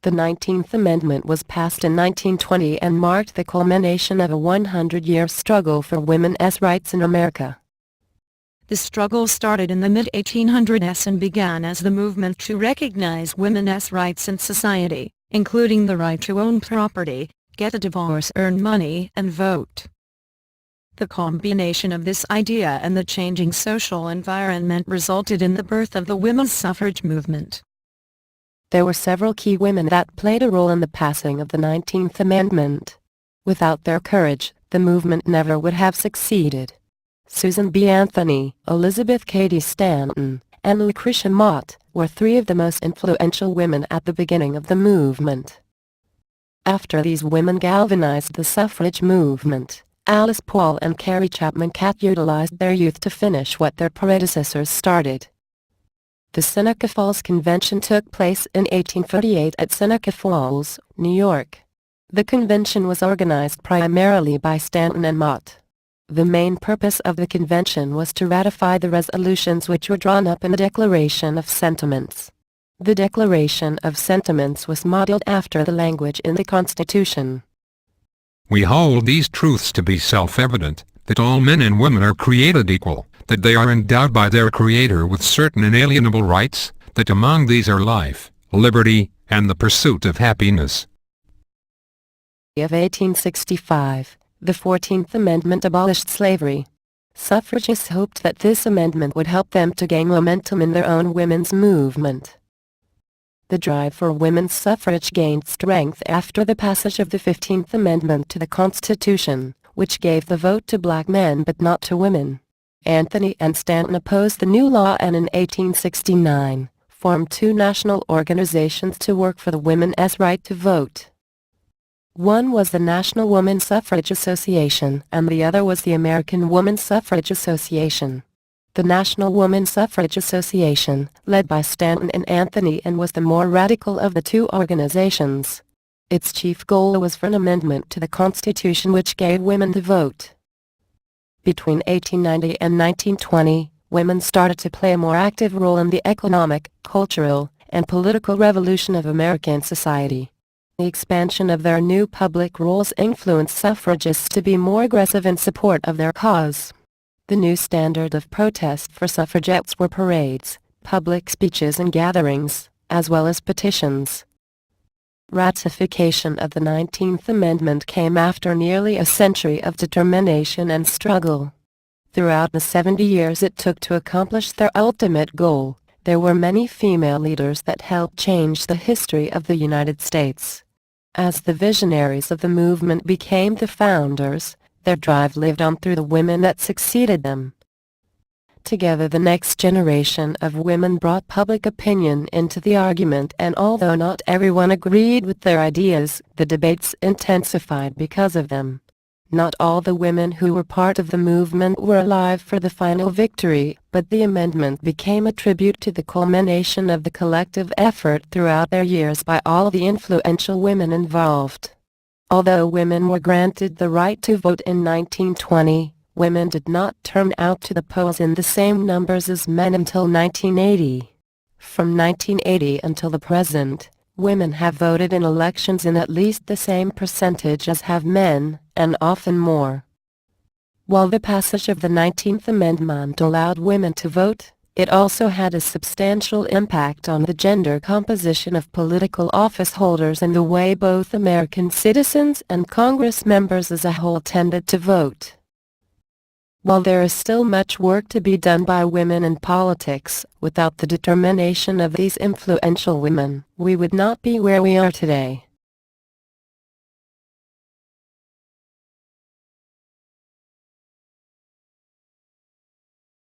The 19th Amendment was passed in 1920 and marked the culmination of a 100-year struggle for women's rights in America. The struggle started in the mid-1800s and began as the movement to recognize women's rights in society, including the right to own property, get a divorce, earn money, and vote. The combination of this idea and the changing social environment resulted in the birth of the women's suffrage movement. There were several key women that played a role in the passing of the 19th Amendment. Without their courage, the movement never would have succeeded. Susan B. Anthony, Elizabeth Cady Stanton, and Lucretia Mott were three of the most influential women at the beginning of the movement. After these women galvanized the suffrage movement, Alice Paul and Carrie Chapman Catt utilized their youth to finish what their predecessors started. The Seneca Falls Convention took place in 1848 at Seneca Falls, New York. The convention was organized primarily by Stanton and Mott. The main purpose of the convention was to ratify the resolutions which were drawn up in the Declaration of Sentiments. The Declaration of Sentiments was modeled after the language in the Constitution. We hold these truths to be self-evident, that all men and women are created equal, that they are endowed by their Creator with certain inalienable rights, that among these are life, liberty, and the pursuit of happiness. Of 1865, the 14th Amendment abolished slavery. Suffragists hoped that this amendment would help them to gain momentum in their own women's movement. The drive for women's suffrage gained strength after the passage of the 15th Amendment to the Constitution, which gave the vote to black men but not to women. Anthony and Stanton opposed the new law and in 1869, formed two national organizations to work for the women's right to vote. One was the National Woman Suffrage Association and the other was the American Woman Suffrage Association. The National Woman Suffrage Association, led by Stanton and Anthony, and was the more radical of the two organizations. Its chief goal was for an amendment to the Constitution which gave women the vote. Between 1890 and 1920, women started to play a more active role in the economic, cultural, and political revolution of American society. The expansion of their new public roles influenced suffragists to be more aggressive in support of their cause. The new standard of protest for suffragettes were parades, public speeches and gatherings, as well as petitions. Ratification of the 19th Amendment came after nearly a century of determination and struggle. Throughout the 70 years it took to accomplish their ultimate goal, there were many female leaders that helped change the history of the United States. As the visionaries of the movement became the founders, their drive lived on through the women that succeeded them. Together the next generation of women brought public opinion into the argument, and although not everyone agreed with their ideas, the debates intensified because of them. Not all the women who were part of the movement were alive for the final victory, but the amendment became a tribute to the culmination of the collective effort throughout their years by all the influential women involved. Although women were granted the right to vote in 1920, women did not turn out to the polls in the same numbers as men until 1980. From 1980 until the present, women have voted in elections in at least the same percentage as have men, and often more. While the passage of the 19th Amendment allowed women to vote, it also had a substantial impact on the gender composition of political office holders and the way both American citizens and Congress members as a whole tended to vote. While there is still much work to be done by women in politics, without the determination of these influential women, we would not be where we are today.